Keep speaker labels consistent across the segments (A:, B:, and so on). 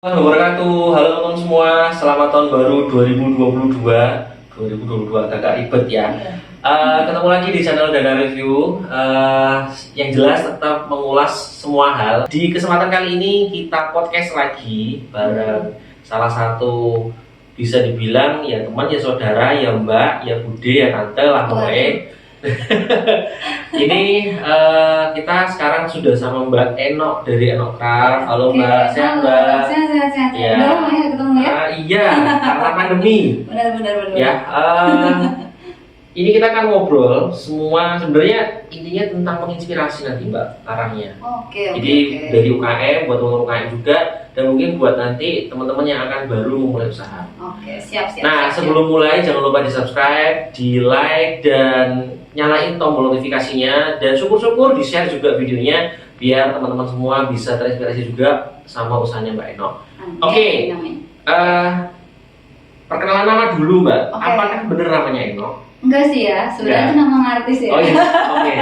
A: Wabarakatuh. Halo teman semua, selamat tahun baru 2022 agak ribet ya. Ketemu lagi di channel Dana Review. Yang jelas tetap mengulas semua hal. Di kesempatan kali ini kita podcast lagi bareng salah satu, bisa dibilang ya teman, ya saudara, ya mbak, ya bude, ya tante lah pokoknya. Ini kita sekarang sudah sama Mbak Enok dari Enok Craft. Halo Mbak, sehat Mbak?
B: Sehat.
A: Ya.
B: Udah lama ya ketemu ya?
A: Iya, karena pandemi.
B: Benar.
A: Ya, ini kita akan ngobrol semua, sebenarnya intinya tentang menginspirasi nanti Mbak arahnya.
B: Oke.
A: Jadi dari UKM, buat teman UKM juga, dan mungkin buat nanti teman-teman yang akan baru memulai usaha.
B: Oke, siap.
A: Nah, sebelum mulai jangan lupa di subscribe, di like, dan nyalain tombol notifikasinya, dan syukur-syukur di share juga videonya biar teman-teman semua bisa terinspirasi juga sama usahanya Mbak Enok. Oke. Perkenalan nama dulu Mbak.
B: Oke.
A: Apakah bener namanya Enok?
B: Enggak sih ya, sebenarnya itu nama artis ya.
A: Oh iya, oke.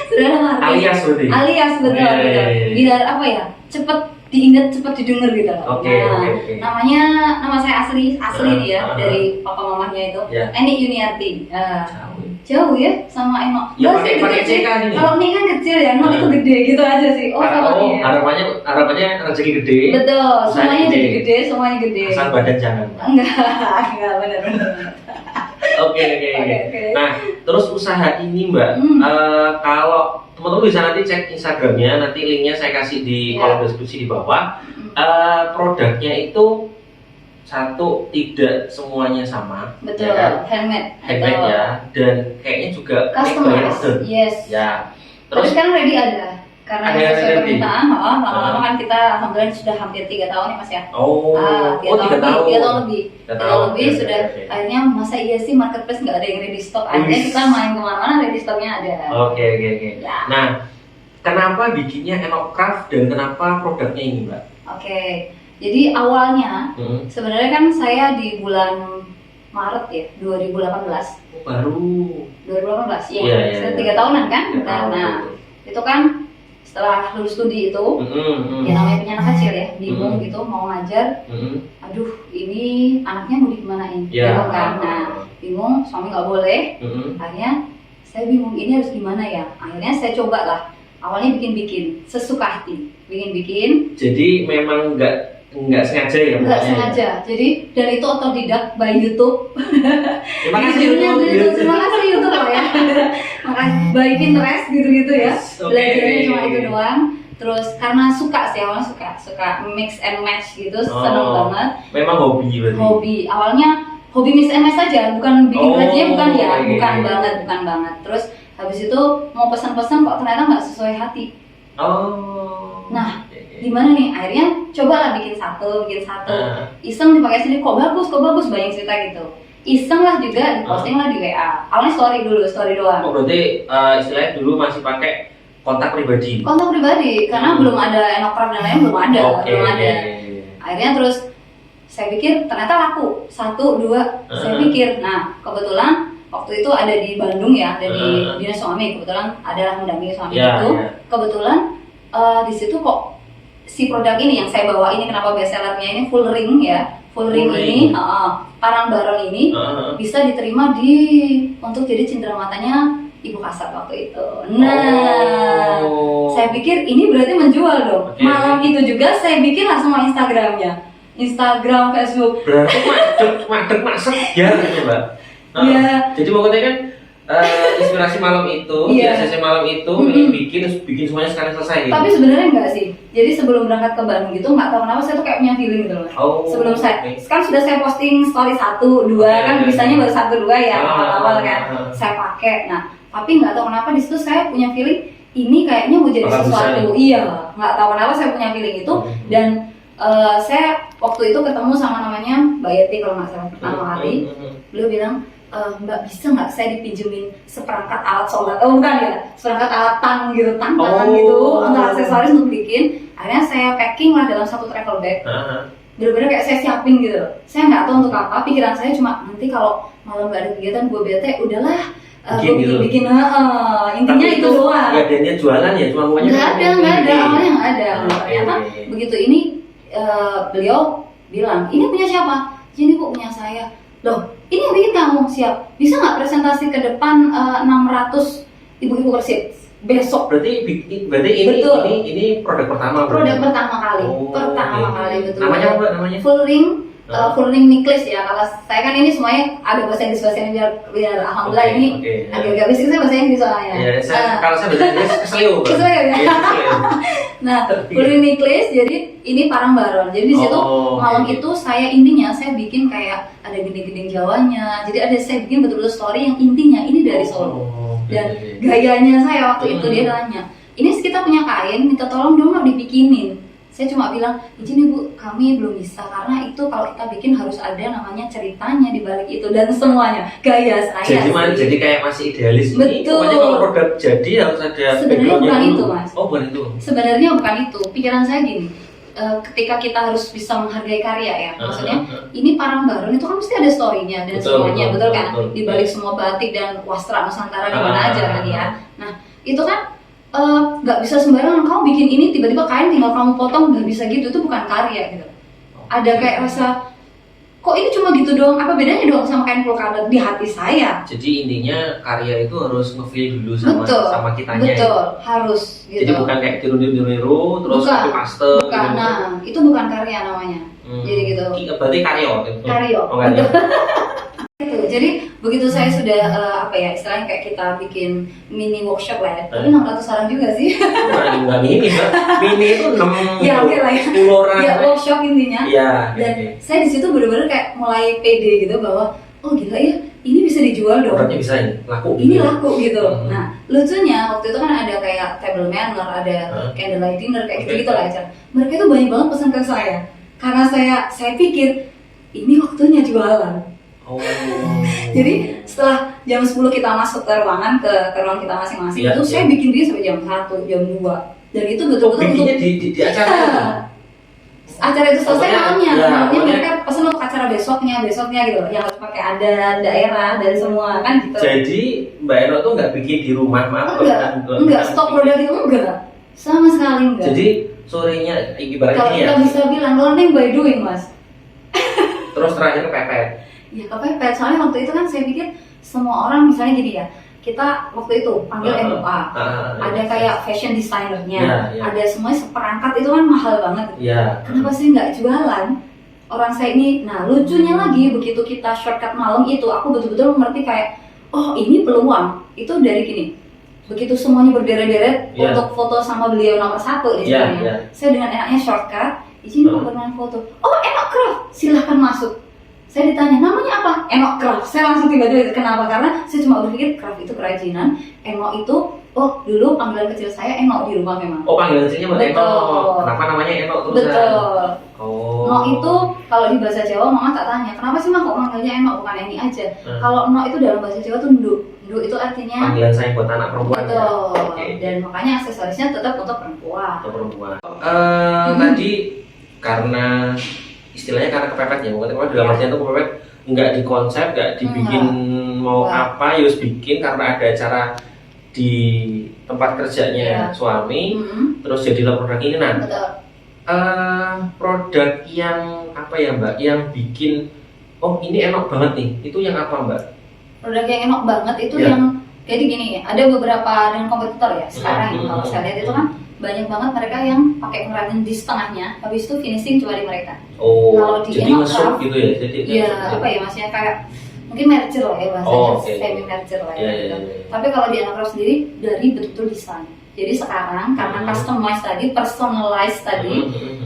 B: Sudah nama artis.
A: Alias berarti?
B: Alias, betul.
A: Iya.
B: Biar apa ya, cepet diingat, cepet didengar gitu loh.
A: Oke.
B: Namanya, nama saya asli dia,
A: Uh-huh.
B: dari papa mamanya itu.
A: Yeah.
B: Eni Yuniarti. Jauh ya sama Enok.
A: Ya,
B: Enggak sih,
A: pakai
B: deket sih.
A: CK ini.
B: Kalau Eni kan kecil ya, Enok itu gede gitu aja sih.
A: Harapannya rezeki gede.
B: Betul, semuanya
A: Usahanya
B: jadi gede, semuanya gede.
A: Asal badan jangan.
B: Enggak, benar.
A: Oke. Nah, terus usaha ini Mbak, kalau teman-teman bisa nanti cek Instagramnya, nanti linknya saya kasih di kolom deskripsi di bawah. Produknya itu satu, tidak semuanya sama.
B: Betul,
A: ya kan?
B: handmade
A: Ya, dan kayaknya juga
B: customized. Yes.
A: Ya.
B: Tapi
A: Terus
B: sekarang ready ada. Karena
A: ada
B: sesuai
A: ready.
B: permintaan, lama-lama kan kita alhamdulillah sudah hampir 3 tahun ya Mas ya.
A: Oh, 3 tahun.
B: 3 tahun lebih.
A: 3
B: 3
A: tahun
B: tahun lebih
A: Oke.
B: sudah. Akhirnya masa iya sih marketplace nggak ada yang ready stock. Akhirnya
A: Wis.
B: kita main kemana-mana ready stocknya ada.
A: Oke.
B: Ya.
A: Nah, kenapa bikinnya Enok Craft dan kenapa produknya ini Mbak?
B: Oke. Jadi awalnya sebenarnya kan saya di bulan Maret ya 2018.
A: Baru
B: 2018 ya.
A: Iya.
B: Sudah 3 tahunan kan?
A: 3 tahun.
B: Nah, itu kan setelah lulus studi itu ya namanya punya anak kecil ya, bingung gitu mau ngajar. Aduh, ini anaknya mau dikemanain?
A: Ya.
B: Bingung kan? Nah, bingung, suami nggak boleh. Akhirnya saya bingung ini harus gimana ya. Akhirnya saya coba lah. Awalnya bikin sesuka hati, bikin.
A: Jadi memang nggak sengaja ya?
B: Nggak
A: pokoknya?
B: sengaja. Jadi dari itu otodidak by YouTube.
A: Terima kasih
B: YouTube. Terima kasih YouTube loh ya. Makasih by Pinterest gitu ya.
A: Oke.
B: Belajarnya cuma itu doang. Terus karena suka sih, awalnya suka mix and match gitu, seneng banget.
A: Memang hobi berarti?
B: Hobi, awalnya hobi mix and match saja, bukan bikin bajunya, bukan ya,
A: oke.
B: bukan banget. Terus habis itu mau pesan-pesan kok ternyata nggak sesuai hati. Nah, gimana nih? Akhirnya cobalah bikin satu. Iseng dipakai sendiri, kok bagus, banyak cerita gitu. Iseng lah juga, diposting lah di WA. Awalnya story doang.
A: Oh, berarti istilahnya dulu masih pakai kontak pribadi?
B: Kontak pribadi, karena belum ada Enok Craft dan lain belum ada. Akhirnya terus saya pikir ternyata laku 1, 2. Saya pikir, nah kebetulan waktu itu ada di Bandung ya, ada di dinas suami, kebetulan adalah mendampingi suami itu. Kebetulan di situ kok si produk ini yang saya bawa ini, kenapa best sellernya ini full ring ini, parang bareng ini bisa diterima untuk jadi cindera matanya ibu kasar waktu itu. Nah, saya pikir ini berarti menjual dong. Malam itu juga saya bikinlah semua Instagram, Facebook.
A: Berarti madeg masak ya gitu Mbak?
B: Iya.
A: Jadi pokoknya kan inspirasi malam itu, sesi malam itu bikin semuanya sekarang selesai gitu?
B: Tapi sebenarnya enggak sih. Jadi sebelum berangkat ke Bandung gitu, nggak tahu kenapa saya tuh kayak punya feeling gitu loh. Sebelum sekarang sudah saya posting story 1, 2, kan bisanya baru 1, 2 ya awal-awal kan. Saya pakai. Nah, tapi nggak tahu kenapa di situ saya punya feeling ini kayaknya mau jadi sesuatu. Iya, nggak tahu kenapa saya punya feeling itu. Dan saya waktu itu ketemu sama namanya Mbak Yeti kalau nggak salah pertama kali. Beliau bilang, Mbak bisa nggak saya dipinjemin seperangkat alat sholat? Bukan ya, seperangkat alat tangan gitu, untuk aksesoris untuk bikin. Akhirnya saya packing lah dalam satu travel bag. Bener-bener kayak saya siapin gitu. Saya nggak tahu untuk apa, pikiran saya cuma nanti kalau malam nggak ada kegiatan gue bete, udahlah bikin intinya itu doang.
A: Nggak ada niat jualan ya, cuma pokoknya
B: nggak ada, awalnya nggak ada. Ternyata begitu ini beliau bilang, ini punya siapa? Ini Bu, punya saya. Loh, ini yang bikin kamu, siap. Bisa nggak presentasi ke depan 600 ibu-ibu Persib besok?
A: Berarti ini produk pertama.
B: Produk pertama kali. Betul.
A: Namanya apa namanya?
B: Full ring necklace ya. Kalau saya kan ini semuanya ada bahasa Inggris biar alhamdulillah ini agak-agak basic saya bahasa Inggris soalnya.
A: Iya, kalau saya bahasa Inggris keselio.
B: Nah, full ring necklace jadi ini parang baron. Jadi di situ malam itu saya bikin kayak ada gede-gede Jawanya. Jadi saya bikin betul-betul story yang intinya ini dari Solo. Dan gayanya saya waktu itu dia tanya, ini kita punya kain, minta tolong dong dibikinin. Saya cuma bilang, izin Ibu, kami belum bisa karena itu kalau kita bikin harus ada namanya ceritanya di balik itu dan semuanya gaya saya.
A: Jadi kayak masih idealis.
B: Betul.
A: Pokoknya kalau produk jadi harus ada.
B: Sebenarnya bukan itu, Mas.
A: Oh, bukan itu.
B: Sebenarnya bukan itu. Pikiran saya gini, ketika kita harus bisa menghargai karya ya, maksudnya ini parang baron itu kan mesti ada story-nya dan semuanya, betul kan? Di balik semua batik dan wastra Nusantara di mana aja kan ya. Nah, itu kan nggak bisa sembarangan kamu bikin ini tiba-tiba kain tinggal kamu potong nggak bisa gitu, itu bukan karya gitu. Ada kayak rasa kok ini cuma gitu doang, apa bedanya dong sama kain polkadot di hati saya.
A: Jadi intinya karya itu harus nge-feel dulu sama kitanya.
B: Betul, harus gitu.
A: Jadi bukan kayak tiru-tiru terus copy paste.
B: Bukan,
A: gitu.
B: Nah itu bukan karya namanya. Jadi gitu.
A: Berarti karyo.
B: Karyo. Itu. Jadi begitu saya sudah istilahnya kayak kita bikin mini workshop lah ya. Tapi 600 orang juga sih.
A: Enggak mini, Mbak. Mini itu 6
B: ya, oke lah ya.
A: 10 orang.
B: Ya, workshop intinya.
A: Iya.
B: Dan saya di situ benar-benar kayak mulai pede gitu bahwa oh gila ya, ini bisa dijual dong.
A: Produknya bisa ini, laku.
B: Ini laku gitu. Nah, lucunya waktu itu kan ada kayak table manner, ada candlelight dinner kayak gitu lah aja. Mereka itu banyak banget pesan ke saya. Karena saya pikir ini waktunya jualan. Jadi setelah jam 10 kita masuk ke ruangan ke ruang kita masing-masing itu saya bikin dia sampai jam 1, jam 2. Dan itu betul-betul
A: bikinnya di acara itu.
B: Acara itu selesai malamnya mereka pesan untuk acara besoknya gitu yang harus pakai adat daerah dan semua kan gitu.
A: Jadi Mbak Eno tuh nggak bikin di rumah
B: enggak stok produk itu enggak sama sekali enggak.
A: Jadi sorenya ibaratnya
B: kalau kita bisa bilang learning by doing, Mas.
A: Terus terakhir kepepet. Ya
B: kepepet, soalnya waktu itu kan saya pikir semua orang misalnya gini ya, kita waktu itu panggil MUA, ada kayak fashion designernya, ada semuanya seperangkat itu kan mahal banget. Kenapa sih nggak jualan? Orang saya ini, nah lucunya lagi begitu kita shortcut malam itu, aku betul-betul mengerti kayak, oh ini peluang, itu dari gini. Begitu semuanya berderet-deret untuk foto sama beliau nomor 1 istilahnya, saya dengan enaknya shortcut, izin aku bermain foto. Oh Enok Craft, silahkan masuk. Saya ditanya, namanya apa? Enok Craft. Saya langsung tiba-tiba, kenapa? Karena saya cuma berpikir craft itu kerajinan, Enok itu, oh dulu panggilan kecil saya Enok di rumah memang.
A: Oh panggilan kecilnya Enok. Kenapa namanya Enok tuh?
B: Betul.
A: Oh.
B: Enok itu kalau di bahasa Jawa mama tak tanya, kenapa sih mah kok manggilnya Enok bukan Eni aja? Kalau Enok itu dalam bahasa Jawa tuh nduk. Nduk itu artinya
A: panggilan saya buat anak perempuan.
B: Betul. Dan makanya aksesorisnya tetap untuk perempuan.
A: Tadi karena istilahnya karena kepepet ya, mungkin dalam artian itu kepepet nggak di konsep, nggak dibikin mau apa, ya harus bikin karena ada acara di tempat kerjanya suami, terus jadilah produk ini. Nah, produk yang apa ya Mbak, yang bikin oh ini enak banget nih, itu yang apa Mbak?
B: Produk yang enak banget itu yang jadi gini, ada beberapa dengan kompetitor ya sekarang kalau saya lihat itu kan banyak banget mereka yang pakai pengrajin di setengahnya, habis itu finishing cuma di mereka.
A: Oh,
B: kalau di
A: jadi nge-shop gitu ya?
B: Iya, apa ya maksudnya kayak mungkin merger lah ya bahasanya, semi merger lah ya. Tapi kalau di Enok Craft sendiri dari betul-betul desain. Jadi sekarang karena customize tadi, personalize tadi,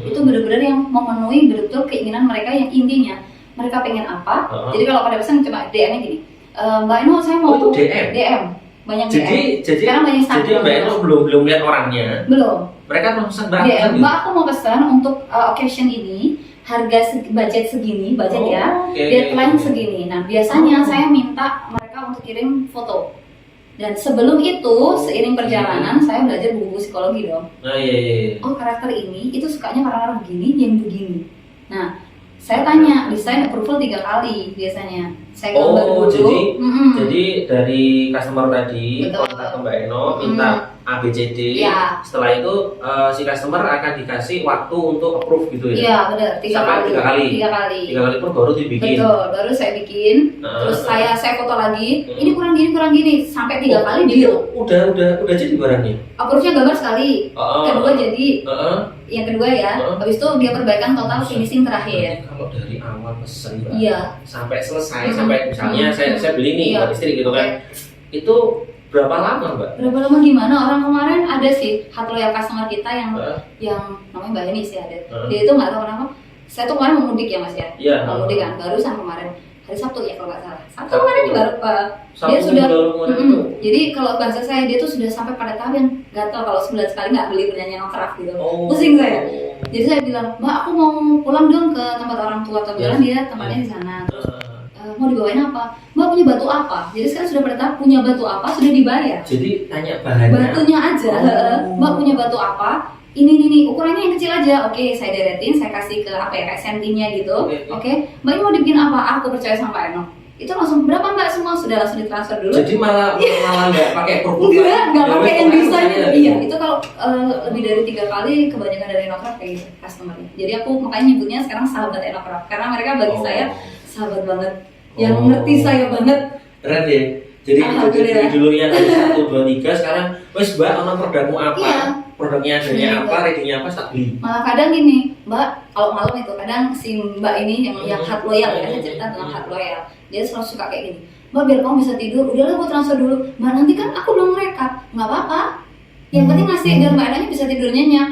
B: itu benar-benar yang memenuhi betul-betul keinginan mereka yang intinya mereka pengen apa. Jadi kalau pada pesan cuma DM-nya gini, Mbak Eno saya mau tuh DM. Banyak
A: jadi
B: sekarang banyak
A: Jadi Mbak Eno belum lihat orangnya.
B: Belum.
A: Mereka belum pesan barang.
B: Gitu. Mbak aku mau pesan untuk occasion ini harga budget segini, deadline segini. Nah biasanya saya minta mereka untuk kirim foto. Dan sebelum itu seiring perjalanan saya belajar buku psikologi dong. Oh karakter ini itu sukanya orang-orang begini, yang begini. Nah saya tanya, desain approval 3 kali biasanya. Saya gambar dulu.
A: Jadi dari customer tadi kontak ke Mbak Eno, minta A, B, C, D.
B: Ya.
A: Setelah itu si customer akan dikasih waktu untuk approve gitu ya?
B: Iya benar, 3 kali.
A: 3 kali pun baru dibikin.
B: Betul, baru saya bikin. Terus saya foto lagi. Ini kurang gini, sampai 3 kali deal.
A: Udah jadi barangnya.
B: Approve-nya gambar sekali. Kedua jadi. Yang kedua ya. Habis itu dia perbaikan total finishing terakhir.
A: Kalau dari awal pesen Mbak, sampai selesai, sampai misalnya saya beli nih buat istri gitu kan. Itu berapa lama Mbak?
B: Berapa lama gimana? Orang kemarin ada sih hard loyal customer kita yang namanya Mbak Eni sih ada. Dia itu nggak tahu kenapa. Saya tuh kemarin mau mudik ya Mas ya. Mau mudik kan, barusan kemarin hari Sabtu ya kalau nggak salah. Sabtu kemarin baru dia sudah. Jadi kalau bahasa saya dia tuh sudah sampai pada tahap yang gatal kalau sebulan sekali nggak beli punyanya Nokraft gitu. Pusing saya. Jadi saya bilang, Mbak aku mau pulang dong ke tempat orang tua. Kebetulan dia tempatnya di sana. Mau dibawain apa? Mbak punya batu apa? Jadi sekarang sudah pada tahap punya batu apa sudah dibayar.
A: Jadi tanya bahannya.
B: Batunya aja. Mbak punya batu apa? Ini ukurannya yang kecil aja. Oke, saya deretin, saya kasih ke kayak sentinya gitu. Oke. Mbak ini mau dibikin apa? Aku percaya sama Mbak Eno. Itu langsung berapa Mbak semua sudah langsung ditransfer dulu.
A: Jadi malah nggak pakai perbuatan.
B: Nggak pakai yang desain itu. Iya, itu kalau lebih dari 3 kali kebanyakan dari Enocraft kayak gitu customernya. Jadi aku makanya nyebutnya sekarang sahabat Enocraft karena mereka bagi saya sahabat banget. Yang ngerti saya banget.
A: Keren ya. Jadi dulu yang 1, 2, 3 sekarang wes Mbak ono produkmu apa? Iya. Produknya adanya apa, ratingnya apa, tak beli.
B: Malah kadang gini, Mbak, kalau malam itu kadang si Mbak ini yang hard loyal ya, saya cerita tentang hard loyal. Dia selalu suka kayak gini. Mbak biar kamu bisa tidur, udahlah gue transfer dulu. Mbak nanti kan aku belum merekap, nggak apa-apa. Yang penting ngasih biar Mbak Enanya bisa tidur nyenyak.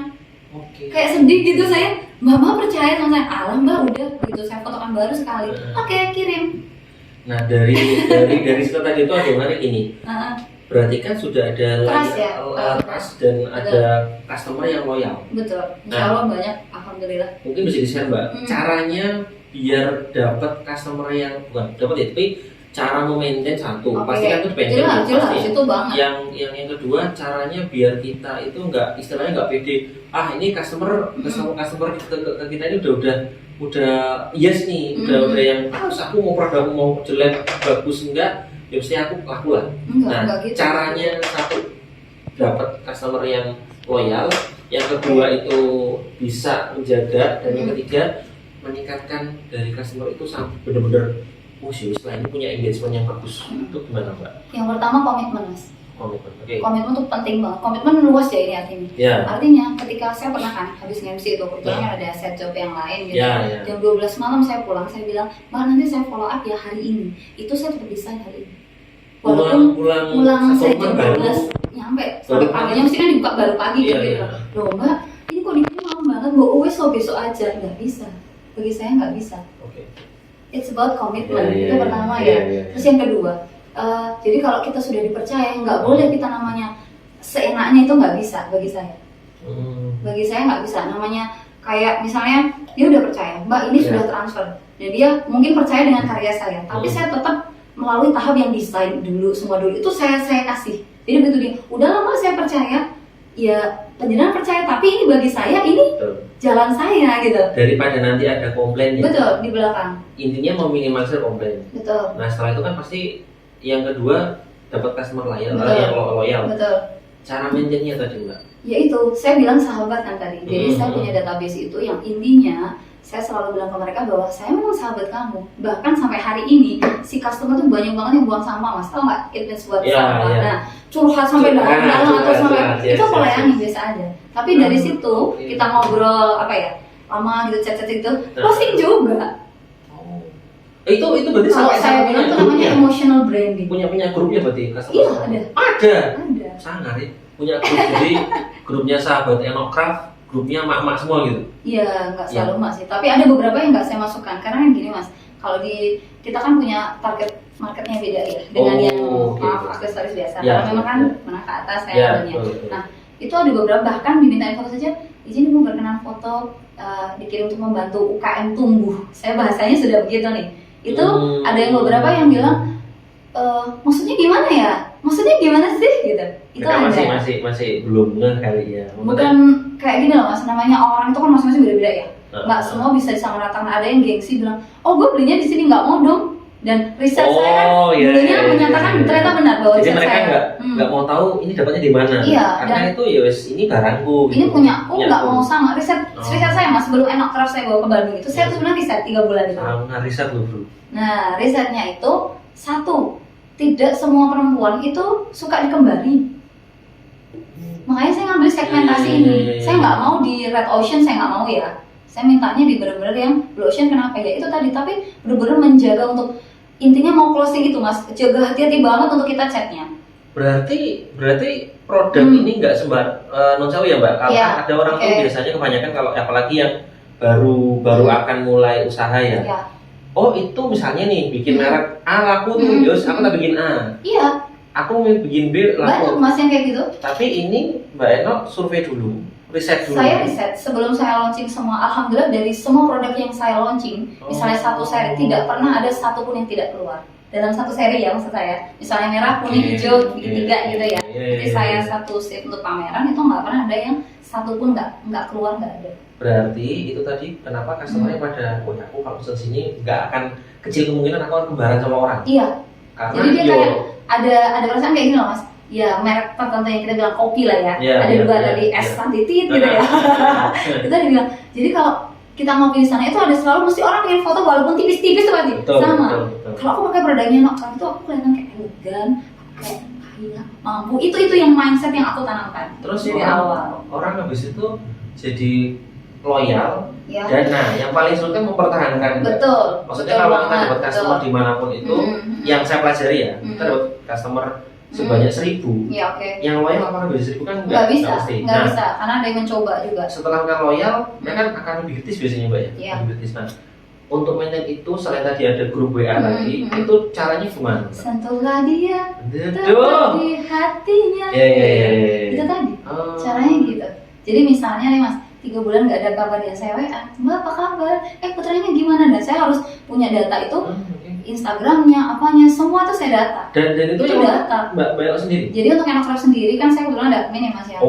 B: Kayak sedih gitu saya. Mbak percaya sama saya. Alam Mbak udah gitu saya fotokan baru sekali. Oke, kirim.
A: Nah dari situ tadi itu ada yang menarik ini. Berarti kan sudah ada trust dan ada customer yang loyal.
B: Betul. Insya Allah banyak, alhamdulillah.
A: Mungkin bisa di-share Mbak, caranya biar dapat customer yang bukan dapat ya, tapi cara memaintain satu. Pasti kan itu dependent.
B: Jelas itu banget.
A: Yang kedua caranya biar kita itu nggak istilahnya nggak pede. Ini customer ke kita ini udah yes nih, udah yang aku mau produkmu mau jelek bagus enggak. Ya mesti aku laku lah. Enggak gitu. Caranya satu dapat customer yang loyal, yang kedua itu bisa menjaga, dan yang ketiga meningkatkan dari customer itu sampai benar-benar setelah ini punya engagement yang bagus. Itu gimana Mbak?
B: Yang pertama komitmen Mas. Komitmen itu penting banget. Komitmen luas ya ini artinya. Artinya ketika saya pernah kan habis MC itu kebetulan ada set job yang lain gitu. Jam 12 malam saya pulang, saya bilang, Mbak nanti saya follow up ya hari ini. Itu saya tetap desain hari ini. Walaupun pulang saya jam 12 nyampe, paginya mesti kan dibuka baru pagi gitu. Loh Mbak, ini kok dikirim malam banget, besok aja. Nggak bisa, bagi saya nggak bisa. It's about commitment, itu pertama ya. Terus yang kedua, jadi kalau kita sudah dipercaya, nggak boleh kita namanya seenaknya itu nggak bisa bagi saya. Bagi saya nggak bisa, namanya kayak misalnya dia udah percaya, Mbak ini sudah transfer, dan dia mungkin percaya dengan karya saya, tapi saya tetap melalui tahap yang desain dulu, semua dulu itu saya kasih. Jadi begitu dia, udah lama saya percaya, ya penjenengan percaya, tapi ini bagi saya ini jalan saya gitu. Daripada
A: nanti ada komplain ya.
B: Betul, di belakang.
A: Intinya meminimalisir komplain.
B: Betul.
A: Nah setelah itu kan pasti yang kedua dapat customer loyal, yang loyal.
B: Betul.
A: Cara maintainnya tadi Mbak?
B: Ya itu, saya bilang sahabat kan tadi. Jadi saya punya database itu yang intinya saya selalu bilang ke mereka bahwa saya memang sahabat kamu. Bahkan sampai hari ini si customer tuh banyak banget yang buang sampah Mas, tau nggak? It means buat sampah. Nah, curhat sampai dalam atau sampai itu melayani biasa aja. Tapi dari situ kita ngobrol lama gitu, chat itu closing juga.
A: Itu berarti
B: kalau saya bilang itu namanya emotional branding.
A: Punya grupnya berarti customer?
B: Iya
A: ada. Sangat ya. Punya grup, jadi grupnya sahabat Enocraft, grupnya mak-mak semua gitu?
B: Iya, nggak selalu mak sih, tapi ada beberapa yang nggak saya masukkan karena kan gini Mas, kalau kita kan punya target marketnya beda ya dengan yang aksesoris biasa, karena memang kan menengah ke atas kayaknya. Nah itu ada beberapa bahkan dimintain foto saja, izin ibu berkenan foto dikirim untuk membantu UKM tumbuh. Saya bahasanya sudah begitu nih. Itu ada yang beberapa yang bilang maksudnya gimana ya? Maksudnya gimana sih gitu? Itu ada.
A: Masih belum ngeh kali ya.
B: Bukan kayak gini loh Mas, namanya orang itu kan masing-masing beda-beda ya. Nggak semua bisa disamaratakan. Ada yang gengsi bilang, oh gue belinya di sini, nggak mau dong Dan riset saya kan dulunya menyatakan ternyata benar bahwa
A: jadi
B: riset
A: mereka
B: saya
A: nggak mau tahu ini dapatnya di mana.
B: Iya,
A: karena itu ya wes ini barangku.
B: Ini
A: gitu.
B: punya aku nggak mau sama riset saya mas sebelum Enoch Craft saya bawa ke Bandung itu saya tuh sebenarnya riset 3 bulan itu.
A: Riset loh bro.
B: Nah risetnya itu satu, tidak semua perempuan itu suka dikembari. Makanya saya ngambil segmentasi ini. Saya nggak mau di red ocean, saya nggak mau ya. Saya mintanya di bener-bener yang blue ocean. Kenapa ya? Itu tadi, tapi bener-bener menjaga untuk intinya mau closing gitu mas. Jaga hati-hati banget untuk kita chatnya.
A: Berarti produk ini nggak non sewu ya mbak. Kalau ada orang tuh biasanya kebanyakan kalau apalagi yang baru akan mulai usaha ya. Oh itu misalnya nih bikin merek A laku tuh, Yos, aku tak bikin A.
B: Iya.
A: Aku mau bikin B laku.
B: Banyak mas yang kayak gitu.
A: Tapi ini Mbak Eno survei dulu, riset dulu.
B: Saya riset sebelum saya launching semua. Alhamdulillah dari semua produk yang saya launching, misalnya satu seri tidak pernah ada satupun yang tidak keluar. Dalam satu seri ya maksud saya. Misalnya merah, kuning, hijau, tiga gitu ya. Jadi saya satu shift untuk pameran itu nggak pernah ada yang satupun nggak keluar, nggak ada.
A: Berarti itu tadi kenapa customer-nya pada, oh aku kalau pesan sini nggak akan kecil kemungkinan aku akan kembaran sama orang.
B: Iya.
A: Karena
B: jadi dia kayak ada perasaan kayak gini loh mas. Ya merek tertentu yang kita bilang kopi lah ya. Ada dua tadi es titit gitu ya. Kita dibilang. Jadi kalau kita ngopi di sana itu ada selalu mesti orang pengen foto walaupun tipis-tipis tuh pasti sama. Kalau aku pakai produknya Enoch Craft itu aku kelihatan kayak elegan, kayak kaya, mampu. Itu yang mindset yang aku tanamkan.
A: Terus
B: dari awal.
A: Orang habis itu jadi loyal. Dan yang paling sulit kan mempertahankan.
B: Betul.
A: Maksudnya kalau kita dapat customer dimanapun itu, yang saya pelajari ya, kita dapat customer sebanyak 1.000.
B: Iya,
A: Yang loyal apakah bisa 1.000 kan
B: nggak bisa, karena ada yang mencoba juga.
A: Setelah kan loyal, mereka akan lebih kritis biasanya mbak ya. Lebih kritis. Nah, untuk maintain itu selain tadi ada grup WA tadi, itu caranya gimana?
B: Sentuhlah dia, tetap di hatinya. Itu tadi, caranya gitu. Jadi misalnya nih mas, 3 bulan nggak ada kabar dia, saya WA, mbak apa kabar? Putranya gimana? Dan saya harus punya data itu, Instagramnya, apanya, semua tuh saya data.
A: Dan itu
B: data.
A: Mbak sendiri?
B: Jadi untuk Enoch Craft sendiri kan saya kebetulan ada admin ya mas ya.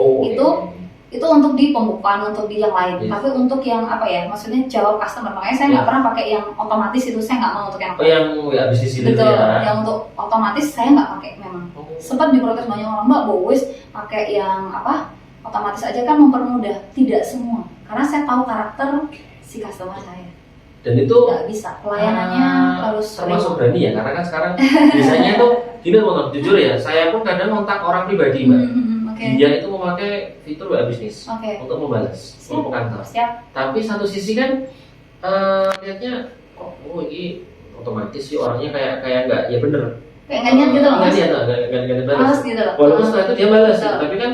B: Itu untuk di pembukaan, untuk di yang lain. Tapi untuk yang apa ya, maksudnya jawab customer. Makanya saya nggak pernah pakai yang otomatis itu, saya nggak mau untuk Enoch Craft.
A: Yang WA bisnis itu
B: betul,
A: ya?
B: yang untuk otomatis saya nggak pakai memang. Sempat diprotes banyak orang, mbak bowes pakai yang apa? Otomatis aja kan mempermudah, tidak semua. Karena saya tahu karakter si customer saya.
A: Dan itu
B: nggak bisa, pelayanannya harus
A: termasuk berani ya, karena kan sekarang biasanya tuh gini teman-teman, jujur ya, saya pun kadang kontak orang pribadi mbak. Dia itu memakai fitur WA bisnis untuk membalas untuk kantor. Tapi satu sisi kan lihatnya, oh ini otomatis sih orangnya kayak nggak ya bener.
B: Kayak nggak niat gitu loh mas.
A: Nggak niat balas.
B: Gitu loh.
A: Walaupun setelah itu dia balas, tapi kan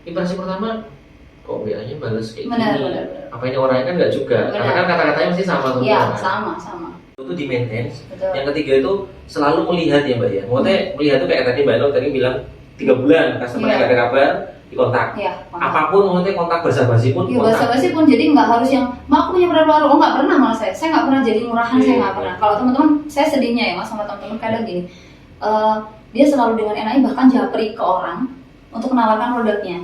A: impresi pertama kok WA-nya balas kayak gini. Apa ini orangnya kan nggak juga. Karena kan kata-katanya mesti sama semua.
B: Iya,
A: kan?
B: sama.
A: Itu di maintain. Yang ketiga itu selalu melihat ya mbak ya. Maksudnya melihat itu kayak tadi mbak Eno tadi bilang 3 bulan customer nggak ada kabar, dikontak. Apapun maksudnya kontak basa-basi pun.
B: Iya basa-basi pun, jadi nggak harus yang mbak aku punya produk baru. Oh nggak pernah malah saya nggak pernah jadi murahan, saya nggak pernah. Kalau teman-teman saya sedihnya ya mas sama teman-teman kadang gini, dia selalu dengan NAI bahkan japri ke orang untuk menawarkan produknya.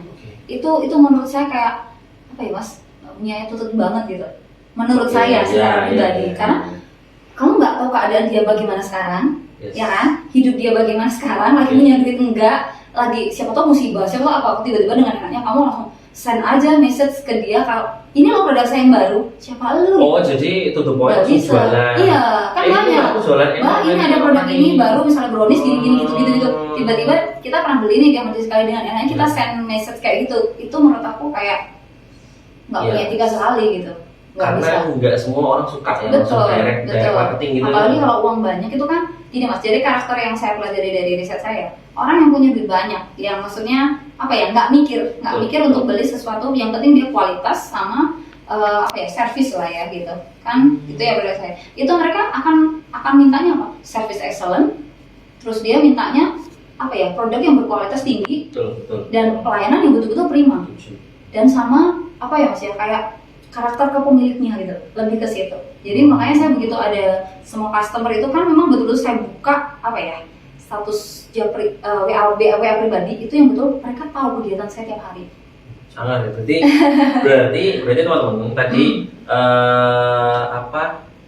B: Itu menurut saya kayak apa ya mas, punya attitude banget gitu. Menurut saya secara pribadi, karena kamu nggak tahu keadaan dia bagaimana sekarang, ya kan? Hidup dia bagaimana sekarang, lagi punya duit enggak, lagi siapa tahu musibah, siapa tahu apa, tiba-tiba dengan enaknya kamu langsung send aja message ke dia kalau ini loh produk saya yang baru, siapa lu?
A: Oh jadi itu the point aku jualan.
B: Iya, kan banyak. Mbak ini ada produk ini baru, misalnya brownies gini gitu. Tiba-tiba kita pernah beli nih dia maju sekali dengan enaknya kita send message kayak gitu. Itu menurut aku kayak nggak punya etika sekali gitu.
A: Karena nggak semua orang suka ya
B: betul.
A: direct marketing gitu.
B: Apalagi kalau uang banyak itu kan gini mas, jadi karakter yang saya pelajari dari riset saya, orang yang punya duit banyak, yang maksudnya apa ya, nggak mikir untuk beli sesuatu, yang penting dia kualitas sama service lah ya gitu kan. Itu ya berdasar saya, itu mereka akan mintanya apa, service excellent, terus dia mintanya apa ya, produk yang berkualitas tinggi.
A: Betul.
B: Dan pelayanan yang betul-betul prima, dan sama apa ya mas ya, kayak karakter kepemiliknya gitu, lebih ke situ. Jadi makanya saya begitu ada semua customer itu kan memang betul-betul saya buka apa ya, status japri, WA pribadi itu yang betul mereka tahu kegiatan saya tiap hari.
A: Sangat ya, berarti teman-teman tadi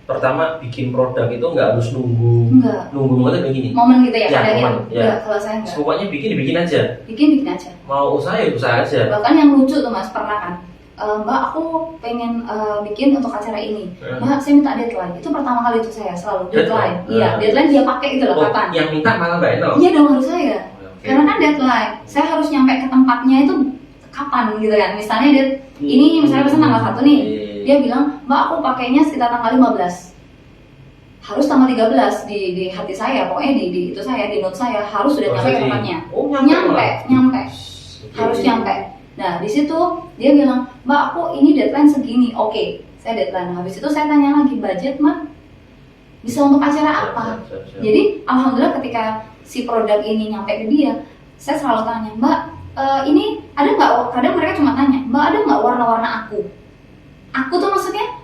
A: pertama bikin produk itu nggak harus nunggu momen begini.
B: Momen gitu ya,
A: ya,
B: kadang
A: momen, ya.
B: Enggak, kalau saya enggak.
A: Pokoknya bikin aja.
B: Bikin aja.
A: Mau usaha ya usaha aja.
B: Bahkan yang lucu tuh Mas, pernah kan, Mbak aku pengen bikin untuk acara ini, Mbak saya minta deadline. Itu pertama kali itu saya selalu deadline. Iya, deadline dia pakai itu loh, kapan?
A: Yang minta malah Mbak Eno?
B: Iya dong, harus saya. Karena kan deadline, saya harus nyampe ke tempatnya itu kapan gitu kan. Misalnya dia ini misalnya pesan tanggal 1 nih, dia bilang Mbak aku pakainya sekitar tanggal 15, harus tanggal 13 di hati saya, pokoknya di itu saya, di note saya harus sudah nyampe ke tempatnya. Nyampe. Harus nyampe. Nah di situ dia bilang Mbak aku ini deadline segini, oke, saya deadline. Habis itu saya tanya lagi budget Mbak bisa untuk acara apa? Jadi alhamdulillah ketika si produk ini nyampe ke dia, saya selalu tanya Mbak ini ada nggak? Kadang mereka cuma tanya Mbak ada nggak warna-warna aku? Aku tuh maksudnya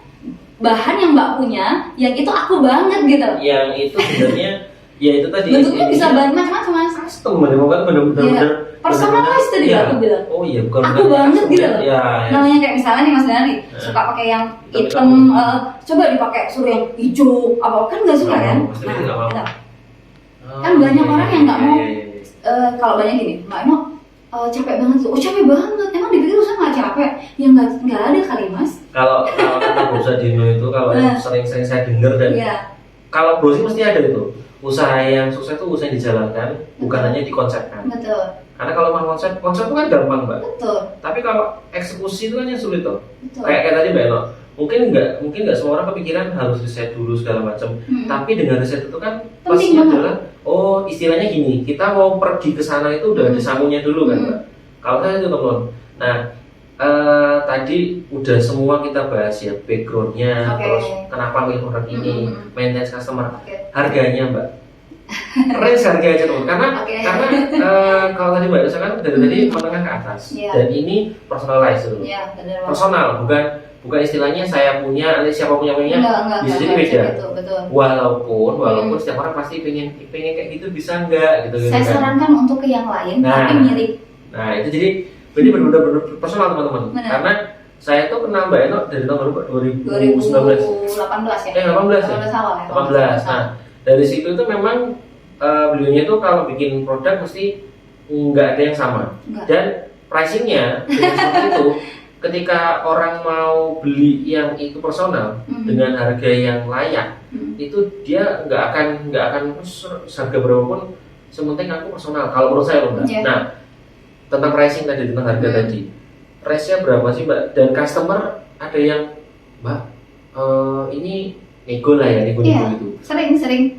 B: bahan yang Mbak punya, yang itu aku banget gitu.
A: Yang itu sebenarnya ya itu tadi.
B: Bentuknya bisa bahan macam-macam Mas.
A: Custom kan bener-bener
B: personalize tadi aku bilang.
A: Oh iya, bukan
B: aku banget gitu loh.
A: Ya.
B: Namanya kayak misalnya nih Mas Dani suka pakai yang hitam, coba dipakai suruh yang hijau, apa kan nggak suka kan? Nah, kan banyak orang yang nggak mau. Kalau banyak gini, Mbak Eno capek banget tuh. Oh capek banget, emang dipikir usaha nggak capek? Ya nggak ada kali Mas.
A: Kalau kata Bro Dino itu kalau sering-sering saya dengar dan kalau Bro sih mesti ada itu. Usaha yang sukses itu usaha yang dijalankan, bukan hanya dikonsepkan.
B: Betul.
A: Karena kalau mau konsep itu kan gampang Mbak.
B: Betul.
A: Tapi kalau eksekusi itu kan yang sulit tuh. Kayak tadi Mbak Eno, mungkin nggak semua orang kepikiran harus riset dulu segala macam. Tapi dengan riset itu kan pastinya adalah istilahnya gini, kita mau pergi ke sana itu udah ada sangunya dulu kan Mbak. Kalau saya itu teman. Nah tadi udah semua kita bahas ya backgroundnya, terus kenapa milih produk ini, maintenance customer, harganya Mbak. Range harga aja teman, karena kalau tadi Mbak Elsa kan dari tadi menengah ke atas, dan ini personalized dulu. Personal, bukan istilahnya saya punya, siapa punya bisa jadi beda.
B: Betul.
A: Walaupun setiap orang pasti pengen kayak gitu, bisa nggak gitu.
B: Saya sarankan untuk ke yang lain, tapi mirip.
A: Nah itu jadi benar-benar personal teman-teman. Karena saya tuh kenal Mbak Eno dari tahun berapa?
B: 2018 ya.
A: 18 ya. 18. Nah dari situ itu memang beliaunya tuh kalau bikin produk mesti nggak ada yang sama. Dan pricingnya seperti itu. Ketika orang mau beli yang itu personal dengan harga yang layak, itu dia nggak akan harga berapapun, sementing aku personal. Kalau menurut saya Mbak. Nah tentang pricing tadi, tentang harga tadi, price-nya berapa sih Mbak? Dan customer ada yang Mbak ini nego lah ya, nego gitu.
B: Sering.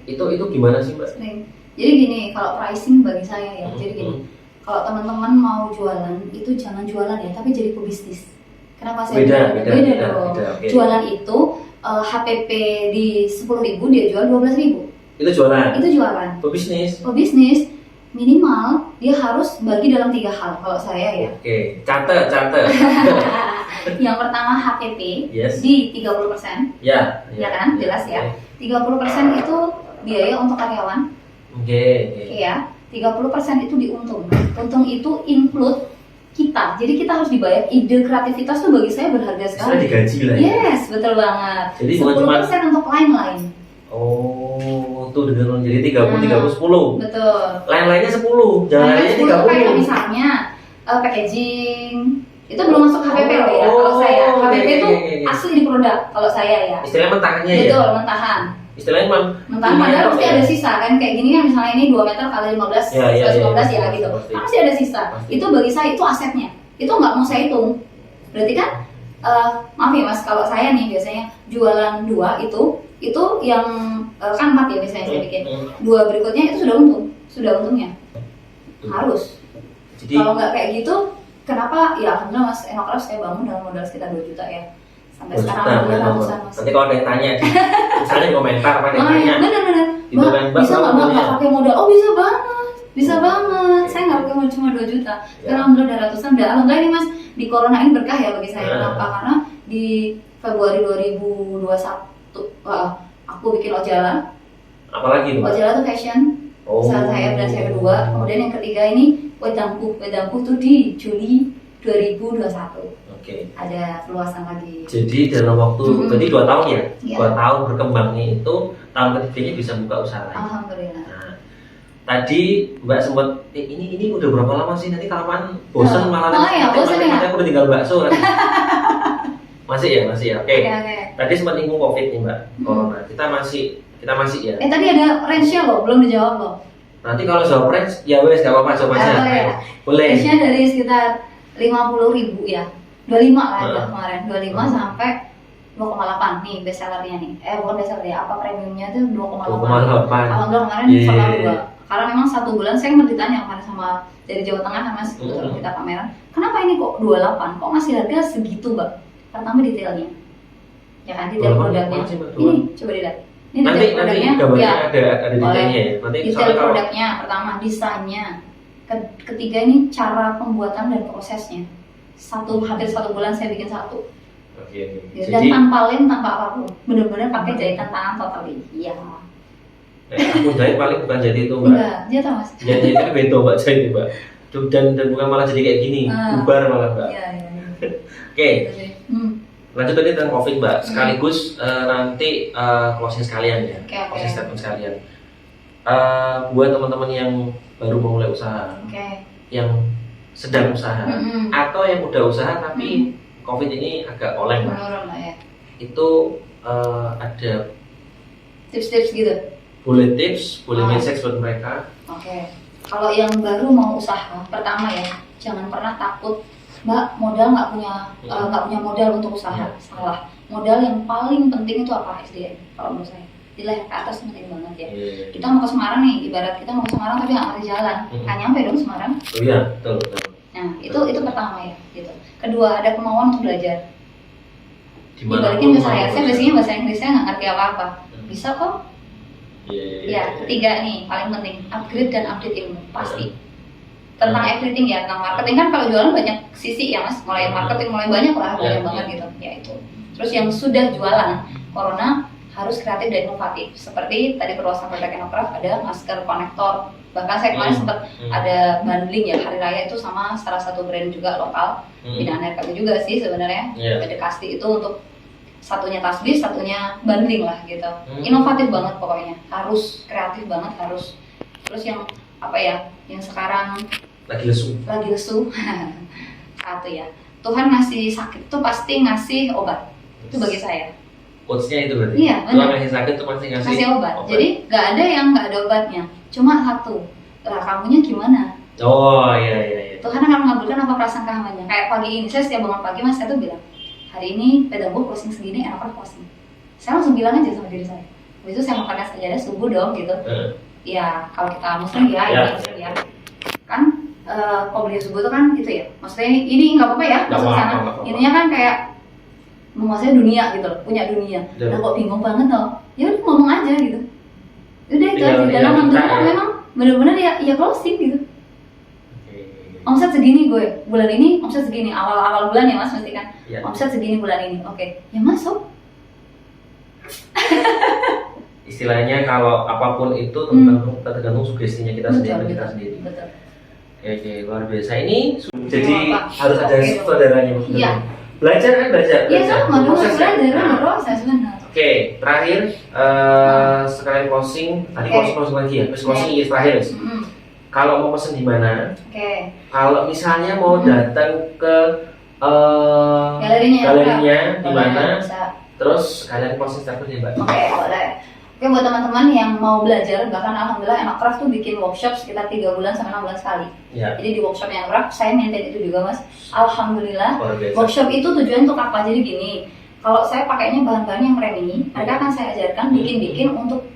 A: Itu gimana sih Mbak?
B: Sering. Jadi gini, kalau pricing bagi saya ya, jadi gini. Kalau teman-teman mau jualan, itu jangan jualan ya, tapi jadi pebisnis. Kenapa saya beda dong? Okay. Jualan itu HPP di 10.000 dia jual 12.000. Itu jualan. Pebisnis minimal dia harus bagi dalam 3 hal kalau saya ya.
A: Oke, catat.
B: Yang pertama HPP di 30%. Ya kan, jelas ya. 30% itu biaya untuk karyawan. Oke. Ya, 30% itu diuntung. Untung itu include kita. Jadi kita harus dibayar. Ide kreativitas tuh bagi saya berharga sekali.
A: Digaji lah ya.
B: Yes, betul banget.
A: Jadi
B: 10% untuk lain-lain.
A: Tuh dengan jadi 30, 10.
B: Betul.
A: Lain-lainnya 10. Jalannya 30.
B: Kayak misalnya packaging. Itu belum masuk HPP loh ya. Kalau saya HPP itu asli di produk. Kalau saya ya.
A: Istilahnya mentahannya ya.
B: Betul, mentahan.
A: Istilahnya
B: mentahan padahal pasti ada sisa kan, kayak gini kan misalnya ini 2 meter kali 15 115 ya gitu. Kan masih ada sisa. Itu bagi saya itu asetnya. Itu nggak mau saya hitung. Berarti kan maaf ya Mas, kalau saya nih biasanya jualan 2 itu yang kan 4 ya biasanya saya bikin. 2 berikutnya itu sudah untungnya. Harus. Jadi, kalau nggak kayak gitu, kenapa? Ya alhamdulillah Mas Enocraft saya bangun dengan modal sekitar 2 juta ya. Sampai sekarang alhamdulillah ratusan Mas.
A: Nanti kalau ada yang tanya, misalnya di komentar apa yang tanya.
B: Bener. Bisa nggak pakai modal? Oh bisa banget. Saya nggak pakai modal cuma 2 juta. Sekarang alhamdulillah udah ratusan. Alhamdulillah ini Mas, di corona ini berkah ya bagi saya. Kenapa? Karena di Februari 2021 aku bikin Ojala.
A: Apalagi itu?
B: Ojala tuh fashion. Saat saya dan saya kedua. Kemudian yang ketiga ini Wedangku tuh di Juli 2021.
A: Oke.
B: Ada perluasan lagi.
A: Jadi dalam waktu berarti 2 tahun ya?
B: Iya.
A: 2 tahun berkembangnya itu tahun ketiganya bisa buka usaha lagi.
B: Alhamdulillah.
A: Nah, tadi Mbak sempat ini udah berapa lama sih, nanti kelamaan bosan malah
B: bosan ya.
A: aku udah tinggal bakso nanti. Masih ya. Oke. Tadi sempat nyinggung Covid nih Mbak, Corona. Kita masih ya.
B: Tadi ada range-nya loh, belum dijawab loh.
A: Nanti kalau jawab range ya wes gak apa-apa jawab aja. Boleh.
B: Range-nya dari sekitar 50.000 ya. 25 lah ya kemarin. 25 sampai 2,8 nih best sellernya nih. Bukan best seller ya, apa premiumnya tuh 2,8. Alhamdulillah kemarin yeah. Karena memang 1 bulan saya ditanya kemarin sama dari Jawa Tengah kan Mas, kita pameran. Kenapa ini kok 28? Kok masih harga segitu, Mbak? Pertama detailnya. Ya kan detail produknya. Ini coba dilihat. Ini
A: nanti gambarnya
B: ya,
A: ada detailnya ya. Nanti
B: detail produknya pertama, desainnya. Ketiga ini cara pembuatan dan prosesnya. Hampir 1 bulan saya bikin satu.
A: Oke.
B: Dan tanpa lem, tanpa apapun. Benar-benar pakai jahitan tangan totally. Iya.
A: Aku jahit paling bukan jahit itu Mbak.
B: Enggak, jahit apa Mas?
A: Jahit itu beda Mbak, jahit Mbak. Dan bukan malah jadi kayak gini, bubar malah Mbak.
B: Iya.
A: Oke. Lanjut tadi tentang Covid Mbak. Sekaligus nanti closing sekalian ya. Closing statement sekalian. Buat teman-teman yang baru memulai usaha, yang sedang usaha, atau yang udah usaha tapi Covid ini agak oleng
B: menurun lah ya.
A: Itu ada
B: tips-tips gitu.
A: Boleh tips, boleh message buat mereka.
B: Oke. Kalau yang baru mau usaha, pertama ya, jangan pernah takut, Mbak, modal nggak punya modal untuk usaha. Salah. Modal yang paling penting itu apa? SDM. Kalau menurut saya, nilai ke atas penting banget ya. Kita mau ke Semarang nih, ibarat kita mau ke Semarang tapi nggak ngerti jalan, kan nyampe dong Semarang.
A: Oh iya, betul.
B: Nah, itu pertama ya, gitu. Kedua, ada kemauan untuk belajar.
A: Dibalikin
B: ke saya biasanya bahasa Inggrisnya nggak ngerti apa-apa. Bisa kok. Ya, ketiga nih paling penting, upgrade dan update ilmu pasti. Tentang everything ya, tentang marketing kan kalau jualan banyak sisi ya Mas, mulai marketing mulai banyak lah, banyak banget gitu. Ya itu. Terus yang sudah jualan Corona harus kreatif dan inovatif. Seperti tadi perluasan produk Enocraft ada masker konektor. Bahkan saya kemarin sempat ada bundling ya hari raya itu sama salah satu brand juga lokal, binaan RKB juga sih sebenarnya. Ada Kasti itu untuk satunya tasbih, satunya bundling lah gitu. Inovatif banget pokoknya, harus kreatif banget, harus. Terus yang apa ya, yang sekarang
A: lagi lesu.
B: Satu ya, Tuhan ngasih sakit tuh pasti ngasih obat. Itu bagi saya.
A: Quotes-nya itu berarti?
B: Iya,
A: Tuhan ngasih sakit tuh pasti ngasih
B: obat. Jadi nggak ada yang nggak ada obatnya, cuma satu. Lah kamunya gimana?
A: Oh iya.
B: Tuhan akan mengabulkan apa prasangka hambanya. Kayak pagi ini, saya setiap bangun pagi Mas, saya tuh bilang, hari ini pedang gue closing segini, enak closing. Saya langsung bilang aja sama diri saya. Habis itu saya makannya sajadah subuh dong gitu. Ya kalau kita muslim ya, muslim ya. Kan qobliyah subuh itu kan gitu ya. Maksudnya ini nggak apa-apa ya masuk sana. Intinya kan kayak menguasai dunia gitu loh, punya dunia. Nah kok bingung banget toh? Ya udah ngomong aja gitu. Udah itu aja. Dan alhamdulillah memang benar-benar ya closing gitu. Omset segini gue, bulan ini omset segini, awal bulan ya Mas mesti kan. Omset segini bulan ini, oke, ya masuk.
A: Istilahnya kalau apapun itu tergantung sugestinya kita sendiri.
B: Betul.
A: Oke, luar biasa. Ini jadi harus ada saudaranya.
B: Iya.
A: Belajar.
B: Iya sama, proses benar.
A: Oke, terakhir sekalian closing. Tadi closing lagi ya, closing terakhir. Kalau mau pesen di mana? Kalau misalnya mau datang ke galerinya di mana? Terus kalian closing statement ya Mbak?
B: Boleh. Buat teman-teman yang mau belajar, bahkan alhamdulillah Enocraft tuh bikin workshop sekitar 3 bulan sampai 6 bulan sekali. Jadi di workshop Enocraft saya maintain itu juga Mas. Alhamdulillah. Workshop itu tujuan untuk apa? Jadi gini, kalau saya pakainya bahan-bahan yang premium, mereka akan saya ajarkan bikin untuk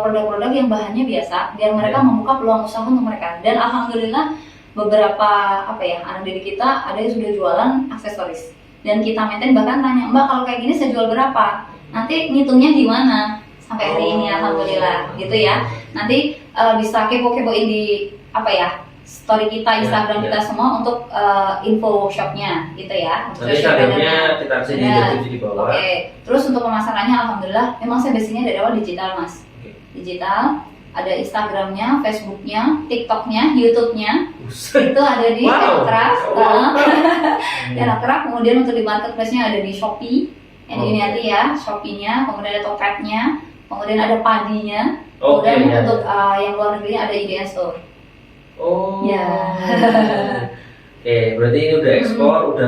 B: produk-produk yang bahannya biasa, biar mereka membuka peluang usaha untuk mereka. Dan alhamdulillah beberapa anak didik kita ada yang sudah jualan aksesoris. Dan kita maintain bahkan tanya, Mbak kalau kayak gini saya jual berapa? Nanti ngitungnya gimana? Sampai hari ini alhamdulillah gitu ya. Nanti bisa kepo-kepoin di story kita, Instagram kita semua untuk info workshopnya gitu ya.
A: Nanti Instagramnya kita bisa di bawah.
B: Terus untuk pemasarannya alhamdulillah memang saya basicnya dari awal digital Mas. Digital, ada Instagramnya, Facebooknya, TikToknya, YouTube-nya. Itu ada di
A: Wow.
B: Telegraph. Telegraph. Kemudian untuk di marketplace-nya ada di Shopee. Yang ini nanti ya, Shopee-nya. Kemudian ada Tokped-nya. Kemudian ada Padinya. Kemudian untuk yang luar negeri ada IDN Store.
A: Oh.
B: Ya.
A: Oke, berarti ini udah ekspor,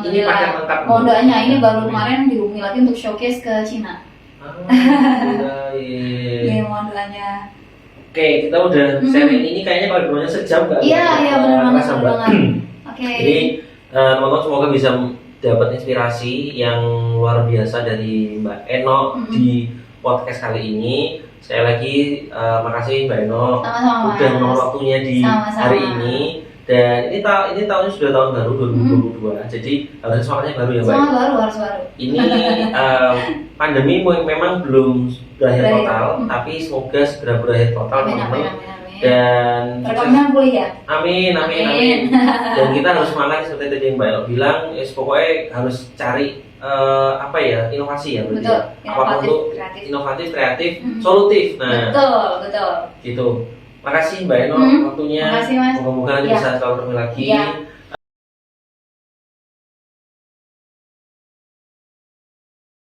A: ini paket lengkap.
B: Modalnya ini baru kemarin dihubungi lagi untuk showcase ke Cina. Iya, modalnya.
A: Oke, kita udah sharing ini kayaknya kalau dulunya sejam nggak?
B: Iya, benar banget. Oke.
A: Jadi teman-teman semoga bisa dapat inspirasi yang luar biasa dari Mbak Eno di podcast kali ini. Sekali lagi makasih Mbak Eno udah meluangkan waktunya di hari ini. Dan ini tahunnya sudah tahun baru 2022, jadi harus semangatnya baru ya Mbak.
B: Semangat baru, harus baru.
A: Ini pandemi memang belum berakhir total, tapi semoga segera berakhir total teman-teman. Dan
B: perekonomian pulih ya.
A: Amin. Dan kita harus semangat seperti tadi yang Mbak Eno bilang, pokoknya harus cari inovasi ya, berarti.
B: Betul.
A: Apapun itu inovatif, kreatif, solutif. Nah,
B: betul.
A: Gitu. Makasih Mbak Eno waktunya.
B: Makasih Mas.
A: Semoga bisa selalu ketemu lagi.
B: Iya.